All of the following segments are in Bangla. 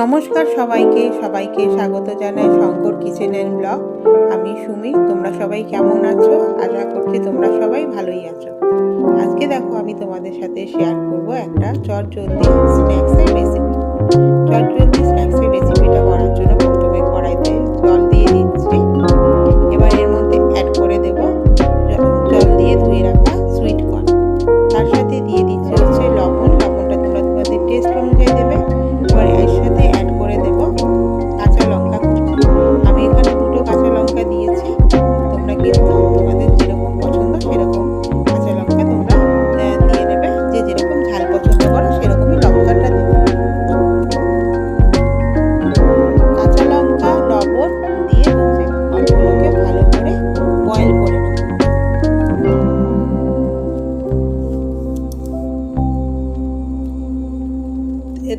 নমস্কার সবাইকে স্বাগত জানাই শঙ্কর কিচেন অ্যান্ড ব্লগ। আমি সুমি। তোমরা সবাই কেমন আছো? আশা করছি তোমরা সবাই ভালোই আছো। আজকে দেখো আমি তোমাদের সাথে শেয়ার করব একটা চটজলদি স্ন্যাক্সের রেসিপি। চটজলদি স্ন্যাক্সের রেসিপিটা করার জন্য প্রথমে কড়াইতে জল দিয়ে দিচ্ছি। এবার এর মধ্যে অ্যাড করে দেব জল দিয়ে ধুয়ে রাখা সুইট কর্ন। তার সাথে দিয়ে দিচ্ছি হচ্ছে লবণ। লবণটা তোমরা তোমাদের টেস্ট অনুযায়ী দেবে। এবার এর সাথে অ্যাড করে দেব কাঁচা লঙ্কা কুচি। আমি এখানে দুটো কাঁচা লঙ্কা দিয়েছি। তোমরা কিন্তু তোমাদের যেরকম পছন্দ সেরকম কাঁচা লঙ্কা তোমরা দিয়ে নেবে। যে যেরকম ঝাল পছন্দ করো সেরকমই লঙ্কাটা দেবে। কাঁচা লঙ্কা লবণ দিয়ে হচ্ছে কর্নগুলোকে ভালো করে বয়েল করে নেব।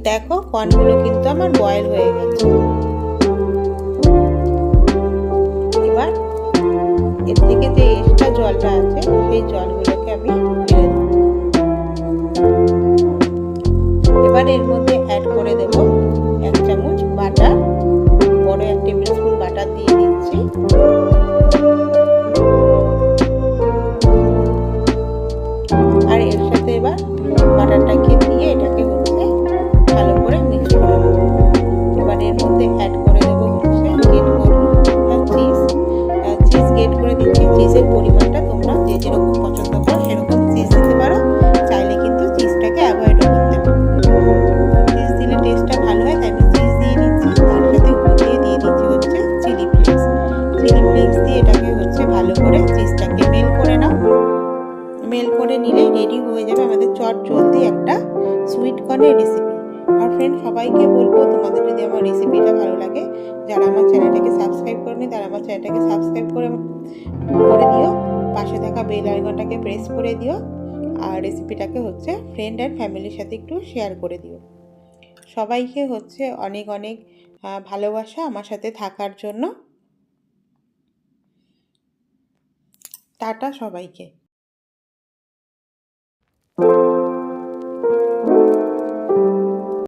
দেখো কর্নগুলো কিন্তু আমার বয়েল হয়ে গেছে। এবার এর থেকে যে এক্সট্রা জলটা আছে সেই জলগুলোকে আমি ফেলে দেব। এবার এর মধ্যে অ্যাড করে দেব 1 চামচ বাটার। বড় 1 টেবিল স্পুন বাটার দিয়ে দিচ্ছি। আর এর সাথে এবার বাটারটাকে দিয়ে এটাকে হচ্ছে ভালো করে মিক্স করে নেব। এবার এর মধ্যে অ্যাড করে দেব হচ্ছে চিজ গ্রেট করে দিচ্ছি। চিজের পরিমাণটা তোমরা যে যেরকম পছন্দ করো সেরকম চিজ দিতে পারো, চাইলে কিন্তু চিজটাকে অ্যাভয়েডও করতে পারো। চিজ দিলে টেস্টটা ভালো হয়, তাই আমি চিজ দিয়ে নিচ্ছি। তার সাথে উপর দিয়ে দিচ্ছি হচ্ছে চিলি ফ্লেক্স। চিলি ফ্লেক্স দিয়ে এটাকে হচ্ছে ভালো করে চিজটাকে মেল করে নাও। মেল করে নিলেই রেডি হয়ে যাবে আমাদের চটজলদি একটা সুইট কর্নের রেসিপি। আর ফ্রেন্ড, সবাইকে বলবো তোমাদের যদি আমার রেসিপিটা ভালো লাগে, যারা আমার চ্যানেলটাকে সাবস্ক্রাইব করেনি তারা আমার চ্যানেলটাকে সাবস্ক্রাইব করে দিও। পাশে থাকা বেল আইকনটাকে প্রেস করে দিও। আর রেসিপিটাকে হচ্ছে ফ্রেন্ড অ্যান্ড ফ্যামিলির সাথে একটু শেয়ার করে দিও। সবাইকে হচ্ছে অনেক অনেক ভালোবাসা আমার সাথে থাকার জন্য। টাটা সবাইকে।